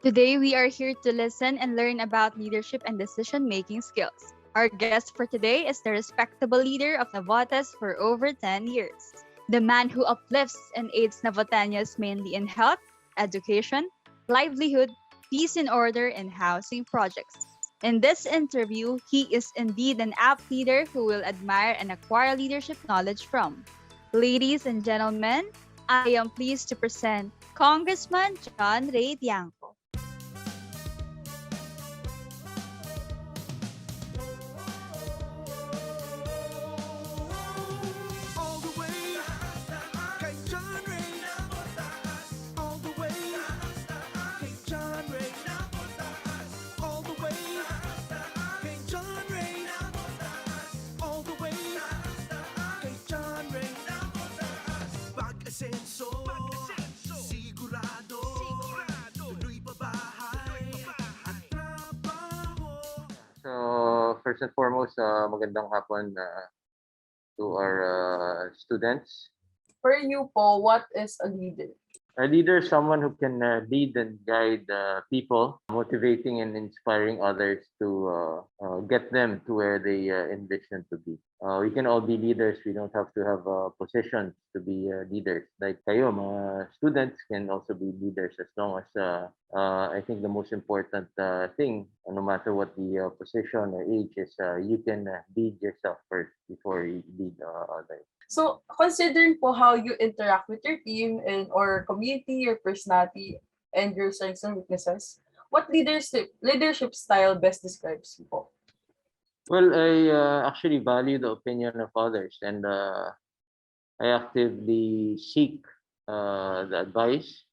Today, we are here to listen and learn about leadership and decision-making skills. Our guest for today is the respectable leader of Navotas for over 10 years. The man who uplifts and aids Navotaños mainly in health, education, livelihood, peace and order, and housing projects. In this interview, he is indeed an apt leader who will admire and acquire leadership knowledge from. Ladies and gentlemen, I am pleased to present Congressman John Ray Tiangco. So, first and foremost, magandang hapon to our students. For you po, what is a leader? A leader is someone who can lead and guide people, motivating and inspiring others to get them to where they envision to be. We can all be leaders. We don't have to have positions to be leaders. Like kayo, mga students can also be leaders as long as I think the most important thing, no matter what the position or age is, you can lead yourself first before you lead others. So, considering po how you interact with your team and or community, your personality, and your strengths and weaknesses, what leadership style best describes you po? Well, I actually value the opinion of others, and I actively seek the advice.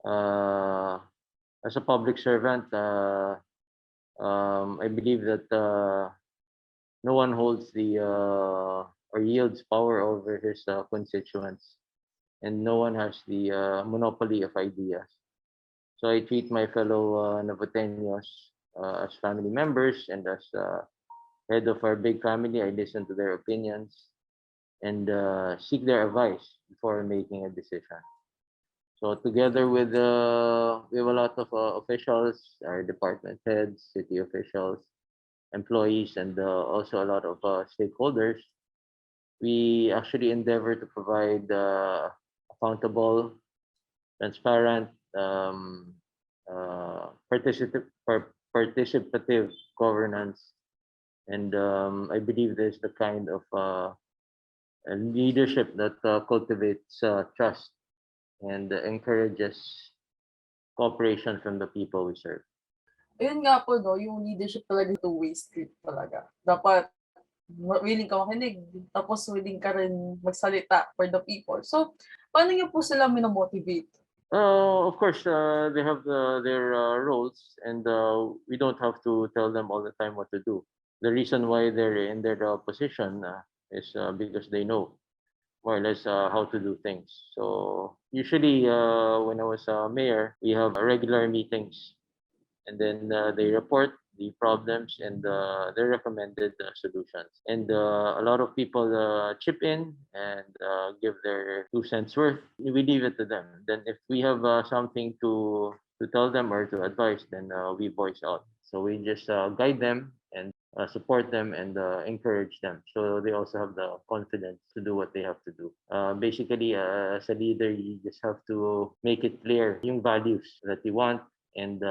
As a public servant, I believe that no one holds the or yields power over his constituents, and no one has the monopoly of ideas. So I treat my fellow Navoteños as family members, and as head of our big family, I listen to their opinions and seek their advice before making a decision. So together with we have a lot of officials, our department heads, city officials, employees, and also a lot of stakeholders. We actually endeavor to provide accountable, transparent, participative governance. And I believe there's the kind of leadership that cultivates trust and encourages cooperation from the people we serve. Ayun nga po, no, yung leadership talaga two-way street talaga. Dapat willing ka makinig, tapos willing ka rin magsalita for the people. So, paano niyo po sila minomotivate? Of course, they have their roles, and we don't have to tell them all the time what to do. The reason why they're in their position is because they know more or less how to do things. So usually, when I was mayor, we have regular meetings, and then they report the problems and their recommended solutions. And a lot of people chip in and give their 2 cents worth. We leave it to them. Then if we have something to tell them or to advise, then we voice out. So we just guide them and support them and encourage them. So they also have the confidence to do what they have to do. Basically, as a leader, you just have to make it clear yung values that you want and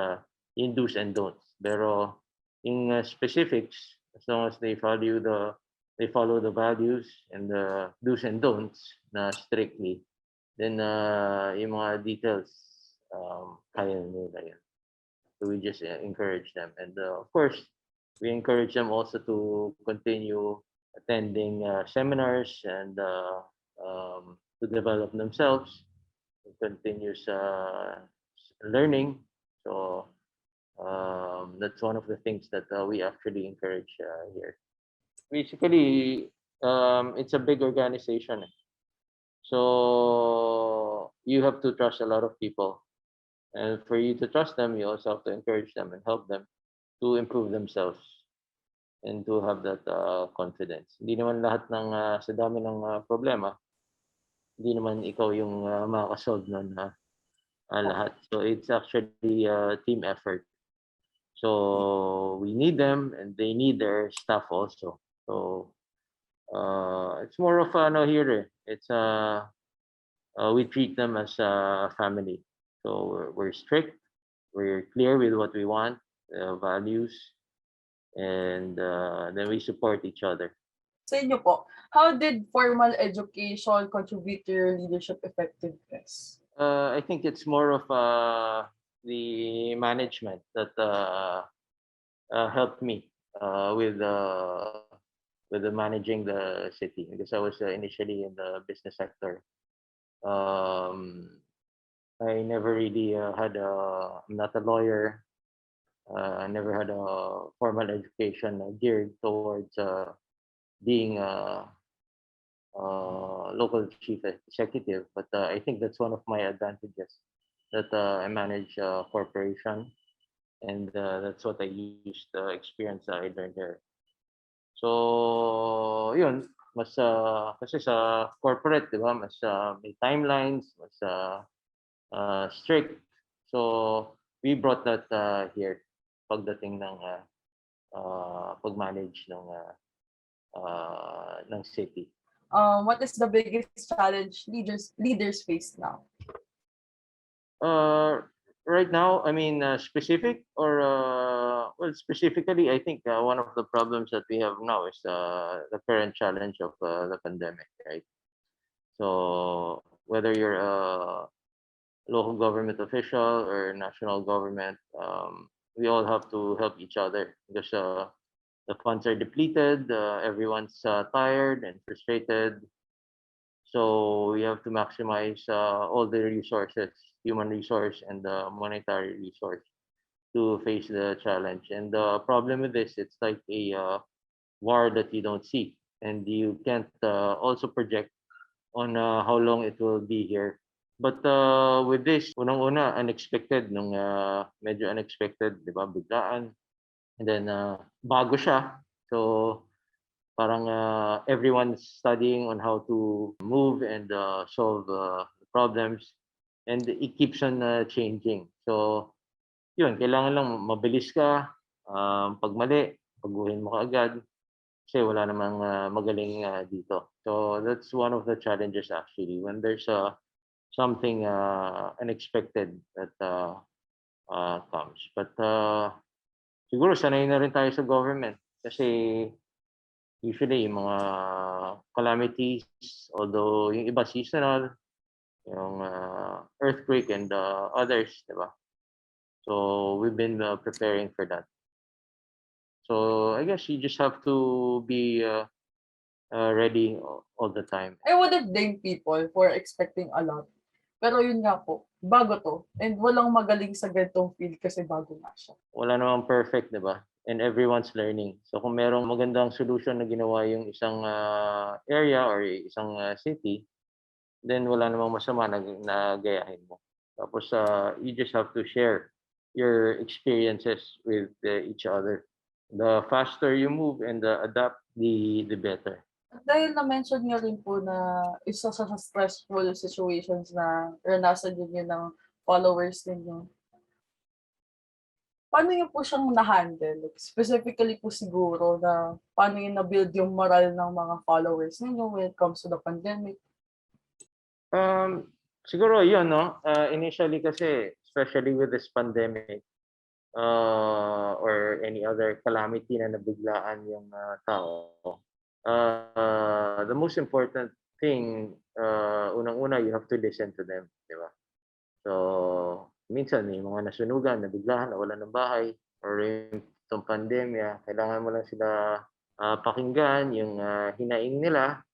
in do's and don'ts. Pero in specifics, as long as they follow the values and the do's and don'ts na strictly, then yung mga details kaya nila yan. So we just encourage them, and of course we encourage them also to continue attending seminars and to develop themselves, continuous learning. So that's one of the things that we actually encourage here. Basically, it's a big organization. So you have to trust a lot of people. And for you to trust them, you also have to encourage them and help them to improve themselves and to have that confidence. Hindi naman lahat ng sa dami ng problema, hindi naman ikaw yung makakasolve nun. lahat. So it's actually a team effort. So we need them and they need their staff also. So it's more of ano here eh. It's we treat them as a family. So we're strict, we're clear with what we want, values, and then we support each other. Sa inyo po, how did formal education contribute to your leadership effectiveness? I think it's more of the management that helped me with the managing the city because I was initially in the business sector. Um, I never really had I'm not a lawyer. I never had a formal education geared towards being a local chief executive, but I think that's one of my advantages that I manage a corporation, and that's what I used the experience I learned there. So, yun, mas kasi sa corporate, di ba, mas may timelines, mas strict. So, we brought that here pagdating ng pag-manage ng city. What is the biggest challenge leaders face now? Right now, I mean, specific or well, specifically, I think one of the problems that we have now is the current challenge of the pandemic, right? So whether you're a local government official or national government, we all have to help each other because the funds are depleted, everyone's tired and frustrated. So we have to maximize all the resources, human resource and monetary resource to face the challenge. And the problem with this, it's like a war that you don't see, and you can't also project on how long it will be here. But with this, unang-una, unexpected, nung medyo unexpected, di ba, biglaan. And then bago siya. So parang everyone's studying on how to move and solve problems, and it keeps on changing. So yun, kailangan lang mabilis ka, pag mali, baguhin mo kaagad kasi wala namang magaling dito. So that's one of the challenges actually when there's something unexpected that comes. But siguro sanay na rin tayo sa government kasi usually yung mga calamities, although yung iba seasonal, yung earthquake and others, di ba? So we've been preparing for that. So I guess you just have to be ready all the time. I wouldn't blame people for expecting a lot. Pero yun nga po, bago to. And walang magaling sa ganitong field kasi bago nga siya. Wala namang perfect, di ba? And everyone's learning. So kung merong magandang solution na ginawa yung isang area or isang city, then wala namang masama na gayahin mo. Tapos you just have to share your experiences with each other. The faster you move and adapt, the better. Dahil na-mention niyo rin po na isa sa stressful situations na ranasan din yun ng followers ninyo. Paano niyo po siyang na-handle? Specifically po siguro na paano niyo na-build yung moral ng mga followers ninyo when it comes to the pandemic? Siguro yun, no? Initially kasi, especially with this pandemic, or any other calamity na nabiglaan yung tao, the most important thing, unang-una, you have to listen to them, di ba? So, minsan may mga nasunugan, nabiglaan, nawalan ng bahay, or itong pandemya, kailangan mo lang sila pakinggan yung hinaing nila.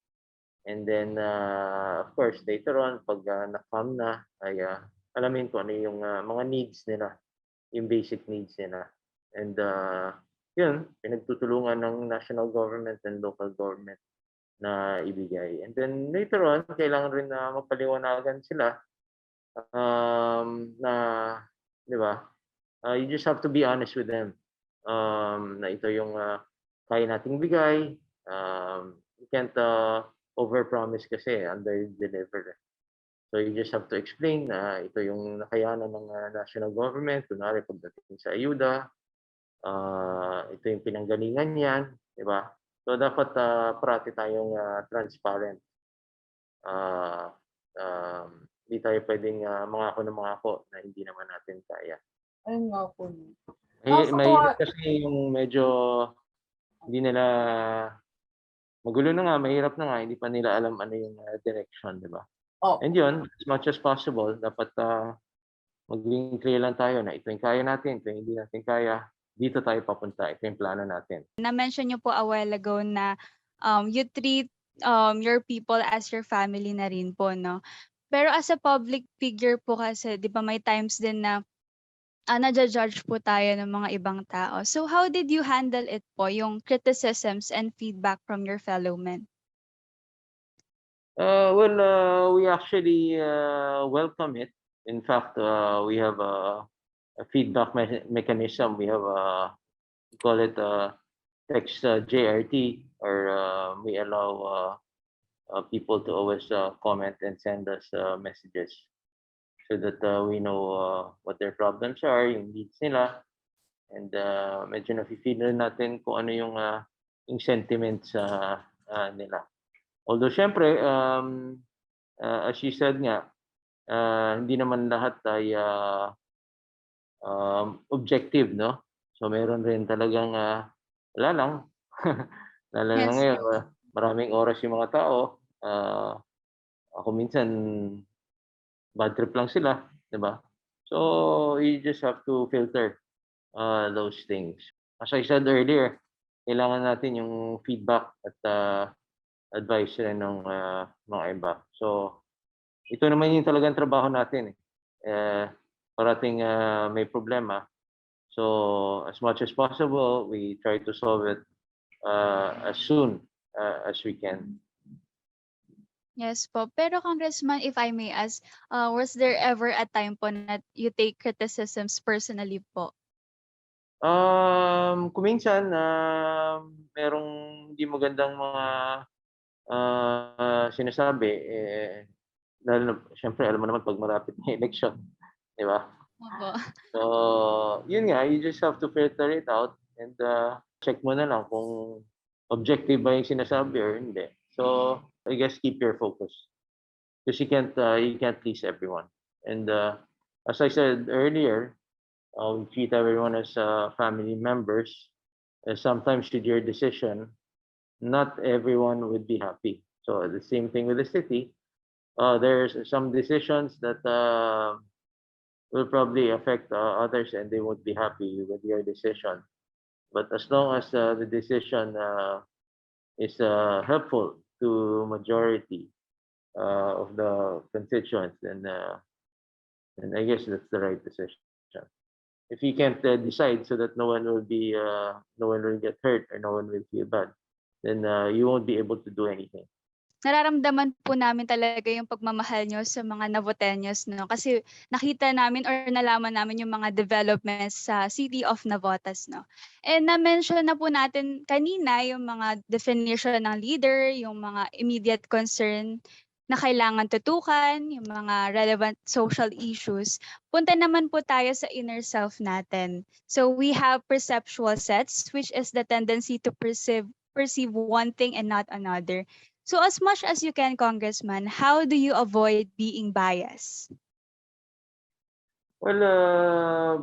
And then, of course, later on, pag na-calm na, ay alamin ko ano yung mga needs nila, yung basic needs nila. And yun, pinagtutulungan ng national government and local government na ibigay. And then later on, kailangan rin na mapaliwanagan sila na, di ba, you just have to be honest with them na ito yung kaya nating bigay. You can't overpromise kasi, under-deliver. So you just have to explain na ito yung nakayanan ng national government, kunwari pagdating sa ayuda, ito yung pinanggalingan niyan, di ba? So dapat parati tayong transparent. Ah, Hindi tayo pwedeng mangako na mangako na hindi naman natin kaya. Ayun nga po. Mahirap kasi yung medyo hindi nila magulo na nga, mahirap na nga, hindi pa nila alam ano yung direction, di ba? Oh, And yun, as much as possible, dapat maging clear lang tayo na ito yung kaya natin, ito yung hindi natin kaya, dito tayo papunta, ito yung plano natin. Na-mention niyo po a while ago na you treat your people as your family na rin po, no? Pero as a public figure po kasi, di ba may times din na nadja-judge po tayo ng mga ibang tao. So how did you handle it po, yung criticisms and feedback from your fellow men? We actually welcome it. In fact, we have a feedback mechanism. We have we call it text JRT, or we allow people to always comment and send us messages so that we know what their problems are, yung needs nila, and medyo nafe-feel natin kung ano yung sentiments nila. Although syempre, as she said nga, hindi naman lahat ay objective, no? So meron rin talagang wala lang. Lalo na Yes ngayon, po. maraming oras yung mga tao. Ako minsan, bad trip lang sila, di ba? So you just have to filter those things. As I said earlier, kailangan natin yung feedback at advice rin ng mga iba. So ito naman yung talagang trabaho natin. Parating may problema. So as much as possible, we try to solve it as soon as we can. Yes po. Pero Congressman, if I may ask, was there ever a time po na you take criticisms personally po? Kung minsan merong hindi magandang mga sinasabi, lalo na siyempre alam mo naman 'pag malapit na election, di ba? Opo. So, yun nga, you just have to filter it out and check mo na lang kung objective ba yung sinasabi or hindi. So, I guess keep your focus because you can't please everyone. And as I said earlier, we treat everyone as family members. Sometimes with your decision, not everyone would be happy. So the same thing with the city. There's some decisions that will probably affect others and they won't be happy with your decision. But as long as the decision is helpful to majority of the constituents, then I guess that's the right decision. If you can't decide so that no one will get hurt or no one will feel bad, then you won't be able to do anything. Nararamdaman po namin talaga yung pagmamahal niyo sa mga Navoteños, no? Kasi nakita namin or nalaman namin yung mga developments sa City of Navotas, no? And na-mention na po natin kanina yung mga definition ng leader, yung mga immediate concern na kailangan tutukan, yung mga relevant social issues. Punta naman po tayo sa inner self natin. So we have perceptual sets, which is the tendency to perceive one thing and not another. So as much as you can, Congressman, how do you avoid being biased? Well,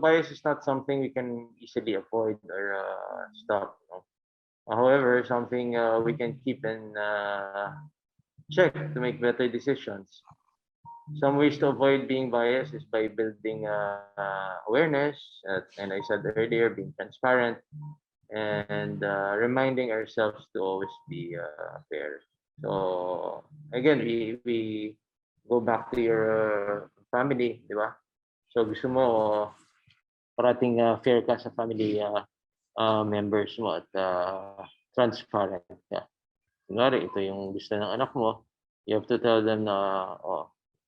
bias is not something we can easily avoid or stop. No? However, something we can keep in check to make better decisions. Some ways to avoid being biased is by building awareness, and I said earlier, being transparent, and reminding ourselves to always be fair. So again, we go back to your family, di ba? So gusto mo parating fair ka sa family members mo at transparent ka. Kunwari, ito yung gusto ng anak mo, you have to tell them na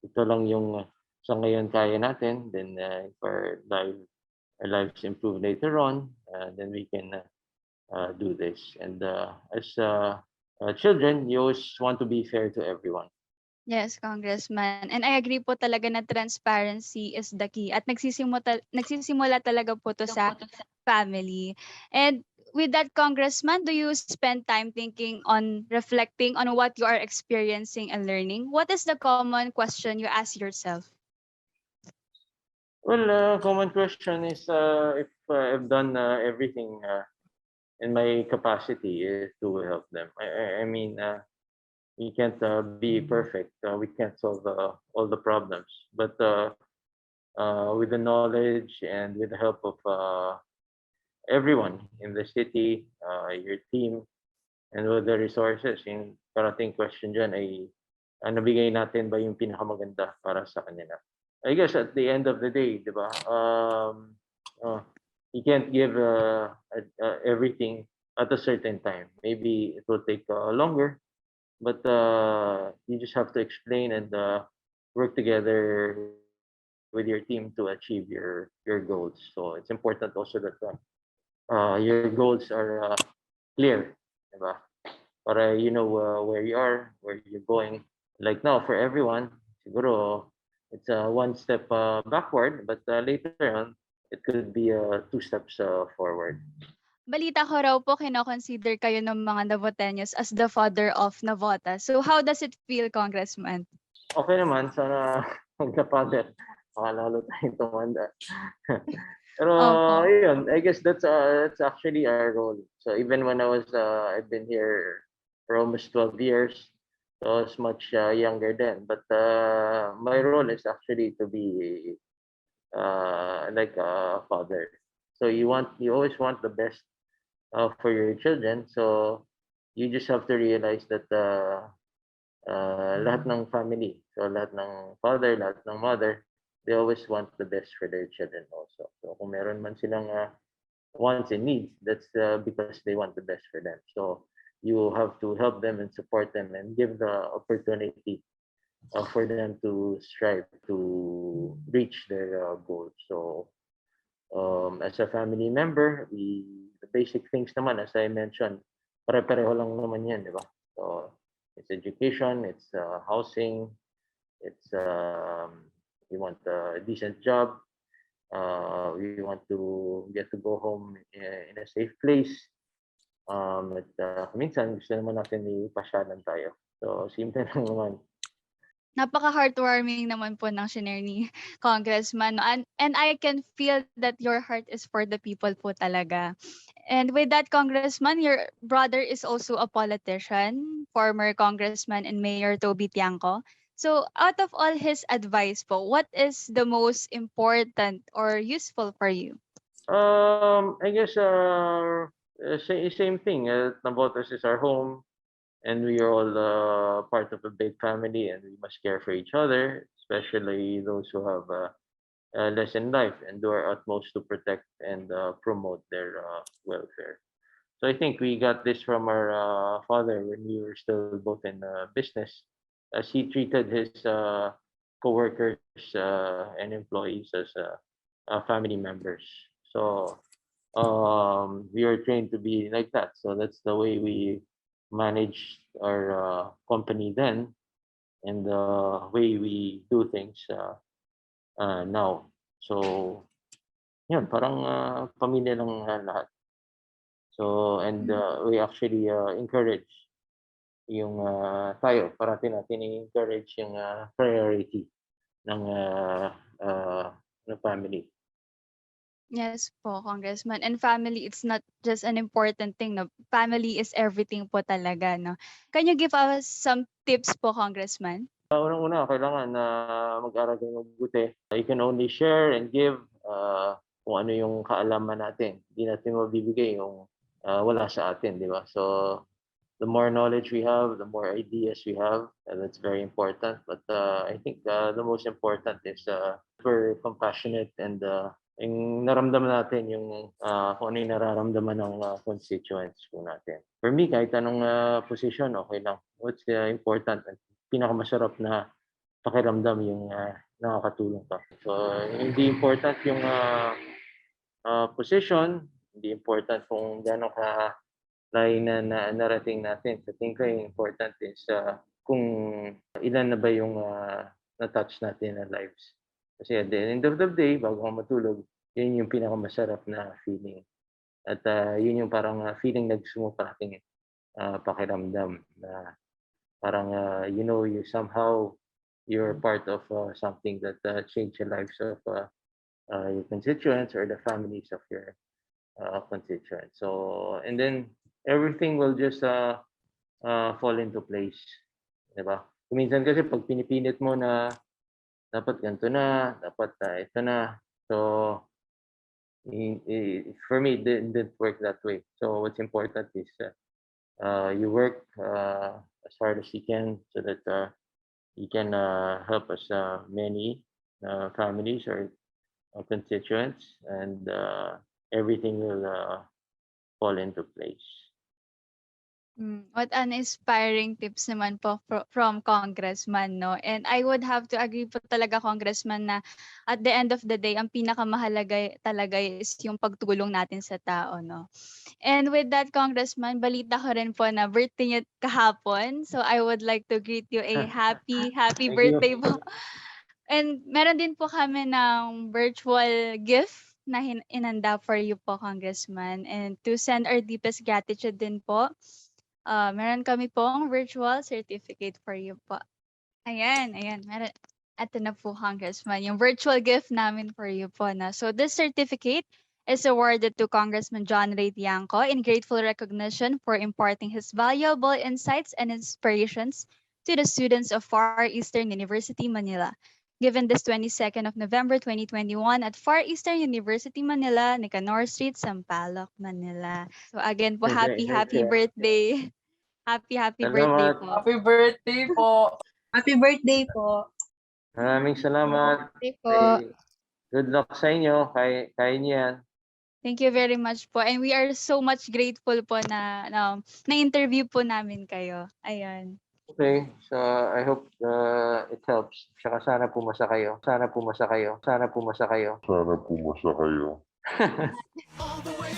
ito lang yung sa ngayon kaya natin, then if our lives improve later on, then we can do this. And as children, you always want to be fair to everyone. Yes, Congressman. And I agree po talaga na transparency is the key. At nagsisimula talaga po to sa family. And with that, Congressman, do you spend time thinking on reflecting on what you are experiencing and learning? What is the common question you ask yourself? Well, common question is if I've done everything in my capacity to help them. I mean, we can't be perfect. We can't solve all the problems. But with the knowledge and with the help of everyone in the city, your team, and with the resources, yung parating question dyan ay nabigay natin ba yung pinakamaganda para sa kanila. I guess at the end of the day, di ba, you can't give everything at a certain time. Maybe it will take longer, but you just have to explain and work together with your team to achieve your goals. So it's important also that your goals are clear, diba? Para you know where you are, where you're going. Like now, for everyone, siguro it's one step backward, but later on, it could be two steps forward. Balita ko raw po kino-consider kayo ng mga Navoteños as the father of Navotas. So how does it feel, Congressman? Okay naman, sana magka-father. Baka lalo tayong tumanda. Pero Opo. yun, I guess that's actually our role. So even when I've been here for almost 12 years, so I was much younger then. But my role is actually to be like a father. So you always want the best for your children. So you just have to realize that lahat ng family, so lahat ng father, lahat ng mother, they always want the best for their children also. So kung meron man silang wants and needs, that's because they want the best for them. So you have to help them and support them and give the opportunity for them to strive to reach their goals. So as a family member, the basic things naman, as I mentioned, pare-pareho lang naman yan, di ba? So it's education, it's housing, it's you want a decent job, we want to get to go home in a safe place. At minsan gusto naman natin ipasyalan tayo. So simple lang naman. Napaka-heartwarming naman po ng shinare ni Congressman. No? And I can feel that your heart is for the people po talaga. And with that, Congressman, your brother is also a politician, former Congressman and Mayor Toby Tiangco. So out of all his advice po, what is the most important or useful for you? I guess same thing. Navotas is our home, and we are all part of a big family, and we must care for each other, especially those who have less in life, and do our utmost to protect and promote their welfare. So I think we got this from our father when we were still both in business, as he treated his co-workers and employees as family members. So we are trained to be like that. So that's the way we manage our company then, and the way we do things now. So yun, parang pamilya lang lahat. So and we actually encourage yung tayo, parati natin i-encourage yung priority ng family. Yes po, Congressman. And family, it's not just an important thing. No? Family is everything po talaga. No? Can you give us some tips po, Congressman? Unang-una, kailangan na mag-aral kayo mabuti. You can only share and give kung ano yung kaalaman natin. Hindi natin mabibigay yung wala sa atin, di ba? So, the more knowledge we have, the more ideas we have, and that's very important. But I think the most important is we're compassionate and yung naramdaman natin yung kung ano yung nararamdaman ng constituents po natin. For me, kahit anong position, okay lang. What's important, pinakamasarap na pakiramdam yung nakakatulong ka. So, hindi important yung position, hindi important kung gano'n ka layo na narating natin. Sa tingin ko, yung important is kung ilan na ba yung na-touch natin na lives. Kasi at the end of the day, bago ka matulog, yun yung pinakamasarap na feeling. At yun yung parang feeling na gusto mo parating pakiramdam na parang you somehow you're part of something that changed the lives of your constituents or the families of your constituents. So, and then everything will just fall into place. Diba? Minsan kasi pag pinipilit mo na dapat ganito na, dapat ito na. So, for me, it didn't work that way. So what's important is you work as hard as you can so that you can help us many families or constituents, and everything will fall into place. What an inspiring tips naman po from Congressman, no? And I would have to agree po talaga, Congressman, na at the end of the day, ang pinakamahalaga talaga is yung pagtulong natin sa tao, no? And with that, Congressman, balita ko rin po na birthday niyo kahapon. So I would like to greet you a happy Thank birthday you. po. And meron din po kami ng virtual gift na inanda for you po, Congressman. And to send our deepest gratitude din po, meron kami pong virtual certificate for you po. Ayan. Meron. Ito na po, Congressman, yung virtual gift namin for you po. Na. So this certificate is awarded to Congressman Reynald Tiangco in grateful recognition for imparting his valuable insights and inspirations to the students of Far Eastern University, Manila. Given this 22nd of November 2021 at Far Eastern University, Manila, Nicanor Street, Sampaloc, Manila. So again po, happy birthday. Happy birthday Salamat. po. Happy birthday po. Happy birthday po. Maraming salamat. Birthday po. Good luck sa inyo. Kaya niyo yan. Thank you very much po. And we are so much grateful po na na-interview po namin kayo. Ayan. Okay, so I hope it helps. Saka sana pumasa kayo. Sana pumasa kayo. Sana pumasa kayo. Sana pumasa kayo. All the way